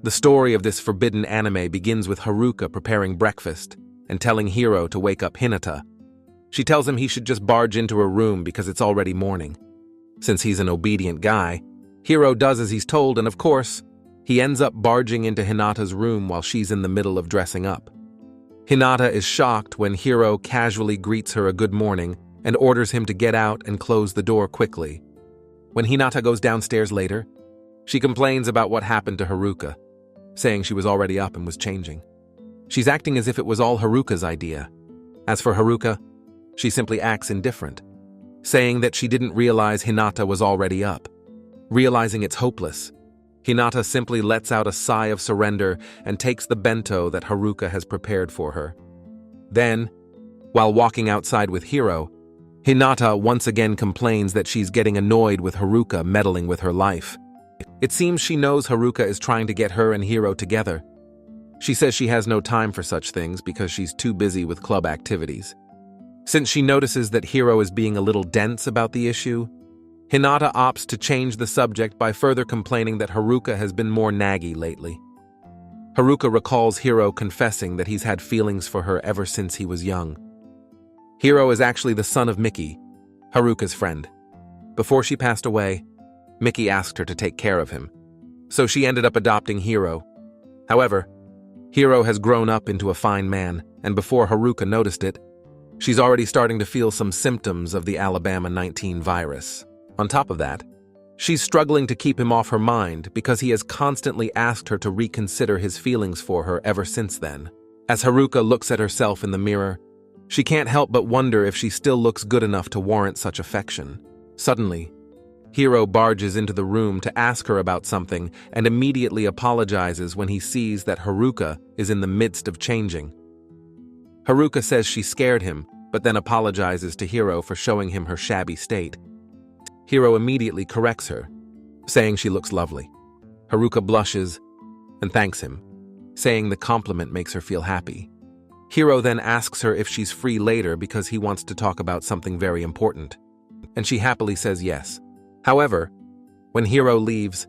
The story of this forbidden anime begins with Haruka preparing breakfast and telling Hiro to wake up Hinata. She tells him he should just barge into her room because it's already morning. Since he's an obedient guy, Hiro does as he's told, and of course, he ends up barging into Hinata's room while she's in the middle of dressing up. Hinata is shocked when Hiro casually greets her a good morning and orders him to get out and close the door quickly. When Hinata goes downstairs later, she complains about what happened to Haruka, saying she was already up and was changing. She's acting as if it was all Haruka's idea. As for Haruka, she simply acts indifferent, saying that she didn't realize Hinata was already up. Realizing it's hopeless, Hinata simply lets out a sigh of surrender and takes the bento that Haruka has prepared for her. Then, while walking outside with Hiro, Hinata once again complains that she's getting annoyed with Haruka meddling with her life. It seems she knows Haruka is trying to get her and Hiro together. She says she has no time for such things because she's too busy with club activities. Since she notices that Hiro is being a little dense about the issue, Hinata opts to change the subject by further complaining that Haruka has been more naggy lately. Haruka recalls Hiro confessing that he's had feelings for her ever since he was young. Hiro is actually the son of Miki, Haruka's friend. Before she passed away, Miki asked her to take care of him, so she ended up adopting Hiro. However, Hiro has grown up into a fine man, and before Haruka noticed it, she's already starting to feel some symptoms of the Alabama 19 virus. On top of that, she's struggling to keep him off her mind because he has constantly asked her to reconsider his feelings for her ever since then. As Haruka looks at herself in the mirror, she can't help but wonder if she still looks good enough to warrant such affection. Suddenly, Hiro barges into the room to ask her about something and immediately apologizes when he sees that Haruka is in the midst of changing. Haruka says she scared him, but then apologizes to Hiro for showing him her shabby state. Hiro immediately corrects her, saying she looks lovely. Haruka blushes and thanks him, saying the compliment makes her feel happy. Hiro then asks her if she's free later because he wants to talk about something very important, and she happily says yes. However, when Hiro leaves,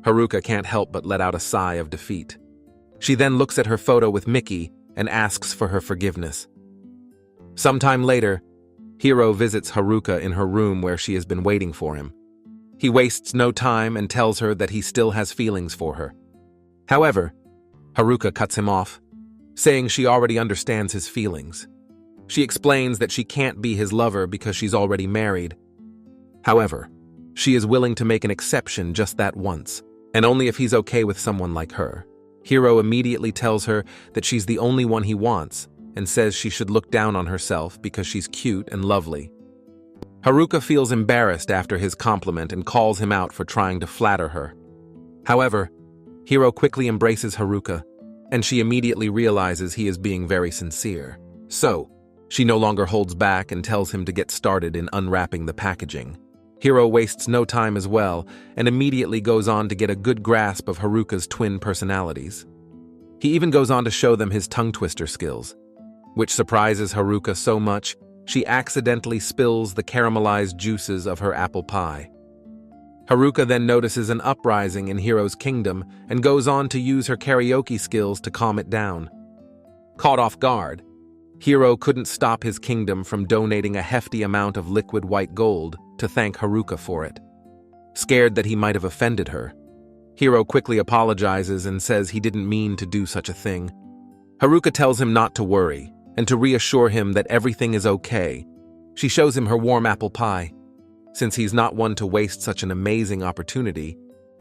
Haruka can't help but let out a sigh of defeat. She then looks at her photo with Miki and asks for her forgiveness. Sometime later, Hiro visits Haruka in her room where she has been waiting for him. He wastes no time and tells her that he still has feelings for her. However, Haruka cuts him off, saying she already understands his feelings. She explains that she can't be his lover because she's already married. However, she is willing to make an exception just that once, and only if he's okay with someone like her. Hiro immediately tells her that she's the only one he wants and says she should look down on herself because she's cute and lovely. Haruka feels embarrassed after his compliment and calls him out for trying to flatter her. However, Hiro quickly embraces Haruka, and she immediately realizes he is being very sincere. So, she no longer holds back and tells him to get started in unwrapping the packaging. Hiro wastes no time as well and immediately goes on to get a good grasp of Haruka's twin personalities. He even goes on to show them his tongue twister skills, which surprises Haruka so much she accidentally spills the caramelized juices of her apple pie. Haruka then notices an uprising in Hiro's kingdom and goes on to use her karaoke skills to calm it down. Caught off guard, Hiro couldn't stop his kingdom from donating a hefty amount of liquid white gold to thank Haruka for it. Scared that he might have offended her, Hiro quickly apologizes and says he didn't mean to do such a thing. Haruka tells him not to worry and to reassure him that everything is okay. She shows him her warm apple pie. Since he's not one to waste such an amazing opportunity,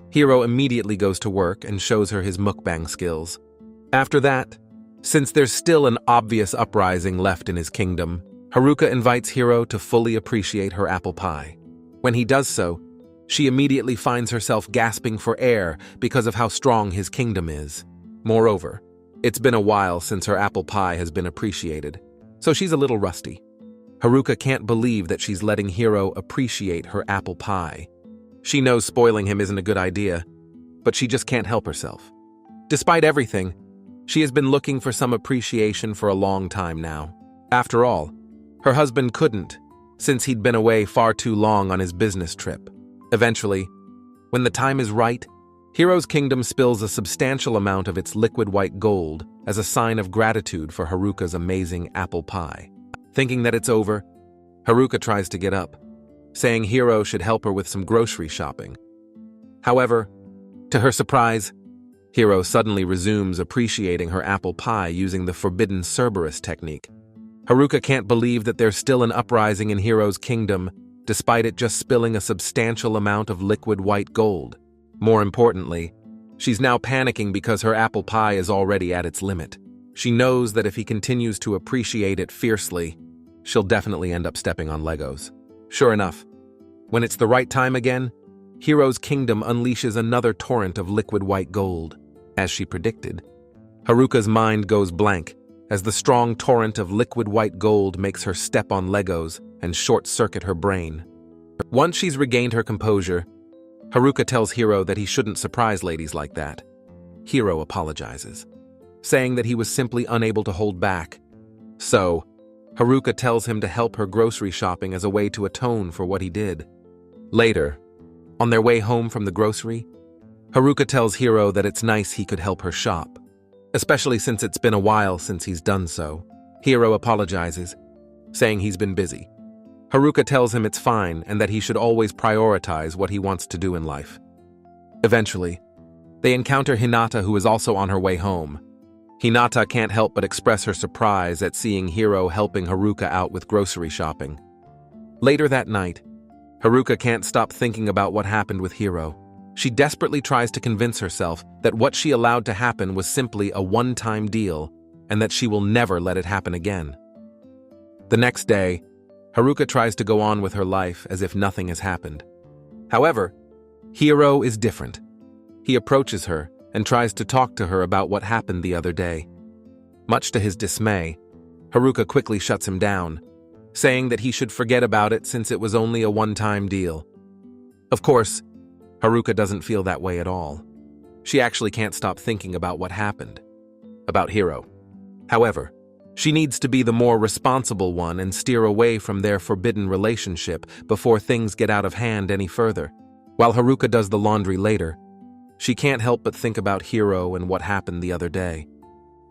Hiro immediately goes to work and shows her his mukbang skills. After that, since there's still an obvious uprising left in his kingdom, Haruka invites Hiro to fully appreciate her apple pie. When he does so, she immediately finds herself gasping for air because of how strong his kingdom is. Moreover, it's been a while since her apple pie has been appreciated, so she's a little rusty. Haruka can't believe that she's letting Hiro appreciate her apple pie. She knows spoiling him isn't a good idea, but she just can't help herself. Despite everything, she has been looking for some appreciation for a long time now. After all, her husband couldn't, since he'd been away far too long on his business trip. Eventually, when the time is right, Hiro's kingdom spills a substantial amount of its liquid white gold as a sign of gratitude for Haruka's amazing apple pie. Thinking that it's over, Haruka tries to get up, saying Hiro should help her with some grocery shopping. However, to her surprise, Hiro suddenly resumes appreciating her apple pie using the forbidden Cerberus technique. Haruka can't believe that there's still an uprising in Hiro's kingdom, despite it just spilling a substantial amount of liquid white gold. More importantly, she's now panicking because her apple pie is already at its limit. She knows that if he continues to appreciate it fiercely, she'll definitely end up stepping on Legos. Sure enough, when it's the right time again, Hiro's kingdom unleashes another torrent of liquid white gold. As she predicted, Haruka's mind goes blank as the strong torrent of liquid white gold makes her step on Legos and short-circuit her brain. Once she's regained her composure, Haruka tells Hiro that he shouldn't surprise ladies like that. Hiro apologizes, saying that he was simply unable to hold back. So, Haruka tells him to help her grocery shopping as a way to atone for what he did. Later, on their way home from the grocery, Haruka tells Hiro that it's nice he could help her shop, especially since it's been a while since he's done so. Hiro apologizes, saying he's been busy. Haruka tells him it's fine and that he should always prioritize what he wants to do in life. Eventually, they encounter Hinata, who is also on her way home. Hinata can't help but express her surprise at seeing Hiro helping Haruka out with grocery shopping. Later that night, Haruka can't stop thinking about what happened with Hiro. She desperately tries to convince herself that what she allowed to happen was simply a one-time deal and that she will never let it happen again. The next day, Haruka tries to go on with her life as if nothing has happened. However, Hiro is different. He approaches her and tries to talk to her about what happened the other day. Much to his dismay, Haruka quickly shuts him down, saying that he should forget about it since it was only a one-time deal. Of course, Haruka doesn't feel that way at all. She actually can't stop thinking about what happened, about Hiro. However, she needs to be the more responsible one and steer away from their forbidden relationship before things get out of hand any further. While Haruka does the laundry later, she can't help but think about Hiro and what happened the other day.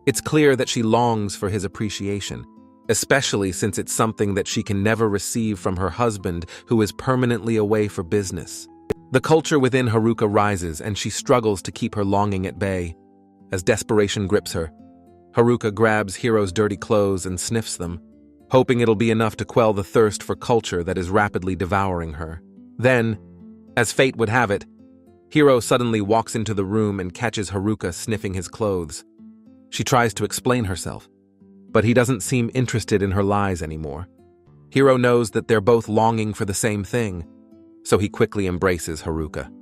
It's clear that she longs for his appreciation, especially since it's something that she can never receive from her husband, who is permanently away for business. The culture within Haruka rises and she struggles to keep her longing at bay. As desperation grips her, Haruka grabs Hiro's dirty clothes and sniffs them, hoping it'll be enough to quell the thirst for culture that is rapidly devouring her. Then, as fate would have it, Hiro suddenly walks into the room and catches Haruka sniffing his clothes. She tries to explain herself, but he doesn't seem interested in her lies anymore. Hiro knows that they're both longing for the same thing, so he quickly embraces Haruka.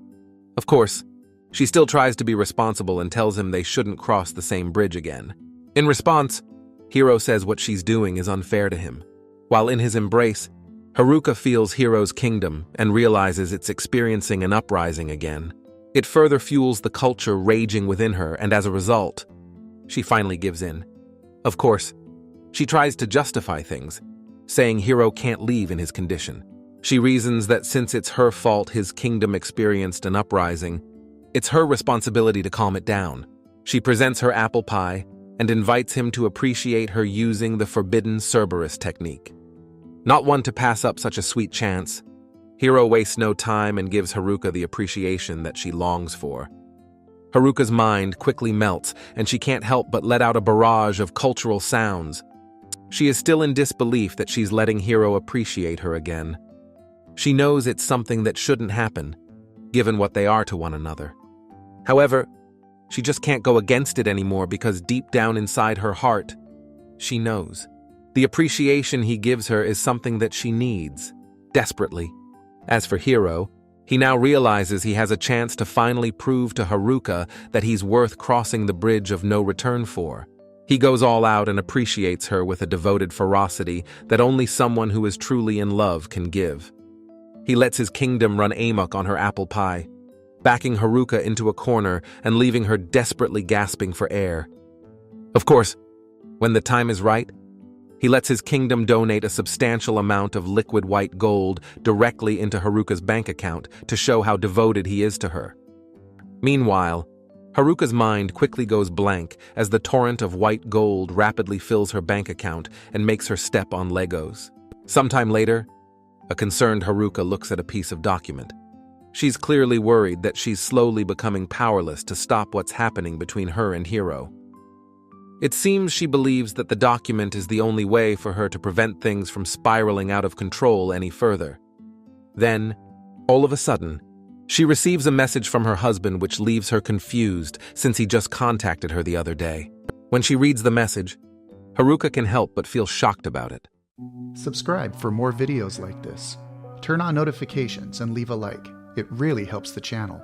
Of course, she still tries to be responsible and tells him they shouldn't cross the same bridge again. In response, Hiro says what she's doing is unfair to him. While in his embrace, Haruka feels Hiro's kingdom and realizes it's experiencing an uprising again. It further fuels the culture raging within her, and as a result, she finally gives in. Of course, she tries to justify things, saying Hiro can't leave in his condition. She reasons that since it's her fault his kingdom experienced an uprising, it's her responsibility to calm it down. She presents her apple pie and invites him to appreciate her using the forbidden Cerberus technique. Not one to pass up such a sweet chance, Hiro wastes no time and gives Haruka the appreciation that she longs for. Haruka's mind quickly melts, and she can't help but let out a barrage of cultural sounds. She is still in disbelief that she's letting Hiro appreciate her again. She knows it's something that shouldn't happen, given what they are to one another. However, she just can't go against it anymore because deep down inside her heart, she knows. The appreciation he gives her is something that she needs, desperately. As for Hiro, he now realizes he has a chance to finally prove to Haruka that he's worth crossing the bridge of no return for. He goes all out and appreciates her with a devoted ferocity that only someone who is truly in love can give. He lets his kingdom run amok on her apple pie, backing Haruka into a corner and leaving her desperately gasping for air. Of course, when the time is right, he lets his kingdom donate a substantial amount of liquid white gold directly into Haruka's bank account to show how devoted he is to her. Meanwhile, Haruka's mind quickly goes blank as the torrent of white gold rapidly fills her bank account and makes her step on Legos. Sometime later, a concerned Haruka looks at a piece of document. She's clearly worried that she's slowly becoming powerless to stop what's happening between her and Hiro. It seems she believes that the document is the only way for her to prevent things from spiraling out of control any further. Then, all of a sudden, she receives a message from her husband which leaves her confused since he just contacted her the other day. When she reads the message, Haruka can help but feel shocked about it. Subscribe for more videos like this. Turn on notifications and leave a like. It really helps the channel.